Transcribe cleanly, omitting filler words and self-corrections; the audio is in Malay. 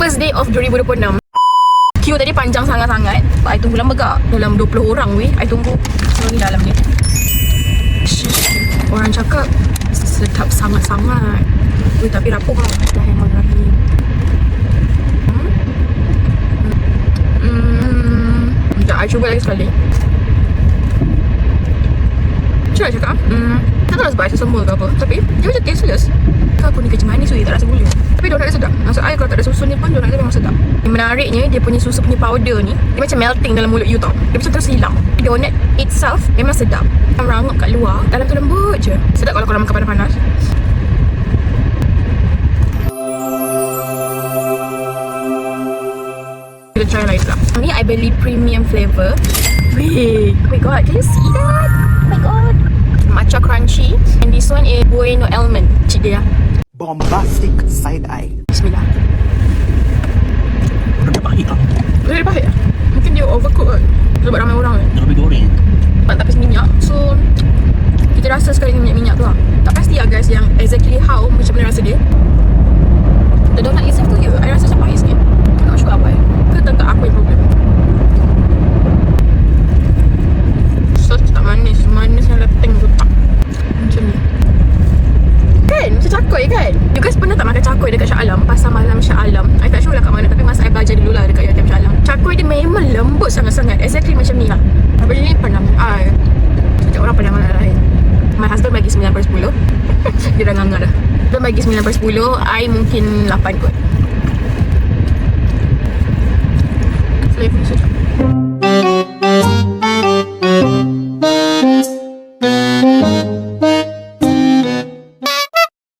First day of 2026. Queue tadi panjang sangat-sangat. I tunggu lama gak? Dalam 20 orang weh. I tunggu. So ni dalam ni. Orang cakap sedap sangat-sangat. Weh tapi rapuh lah. Bismillahirrahmanirrahim. Sekejap, I cuba lagi sekali. Macam mana cakap? Tak tahu lah sebab I sesama ke apa. Tapi dia macam tasteless. Aku ni kerja manis weh, tak rasa gula. Tapi diorang tak sedap. Maksud I kalau tak ada susu ni pun diorang kata memang sedap. Yang menariknya dia punya susu punya powder ni, dia macam melting dalam mulut you tau. Dia macam terus hilang. Donut itself memang sedap. Macam rangup kat luar, dalam tu lembut je. Sedap kalau korang makan panas-panas. Kita try lain pula. Ni I beli premium flavour. Wait, oh my god, can you see that? Oh my god. Matcha crunchy. And this one is bueno almond. Cik dia. Bombastic side eye. Bismillah. Dia pahit lah. Dia pahit lah. Mungkin dia overcook kan. Sebab ramai orang kan. Dia lebih goreng. Sebab tapis minyak. So kita rasa sekali dengan minyak-minyak tu lah. Tak pasti lah guys yang exactly how macam mana rasa dia. The donut itself tu je I rasa macam pahit sikit. Tak sure apa ke tak aku yang problem. So tak manis. Manis yang leteng tu tak. Macam ni. Kan? Macam cakoi kan? You guys pernah tak makan cakoi dekat Shah Alam? Pasar malam Shah Alam. I tak sure lah kat mana. Tapi masa I belajar dulu lah dekat UiTM Shah Alam. Cakoi dia memang lembut sangat-sangat. Exactly macam ni lah. Tapi ni pernah I. Sejak orang pernah makan lain. My husband bagi 9/10. Dia dah nganggar dah. Dia bagi 9/10. I mungkin 8 kot. Flavor sekejap.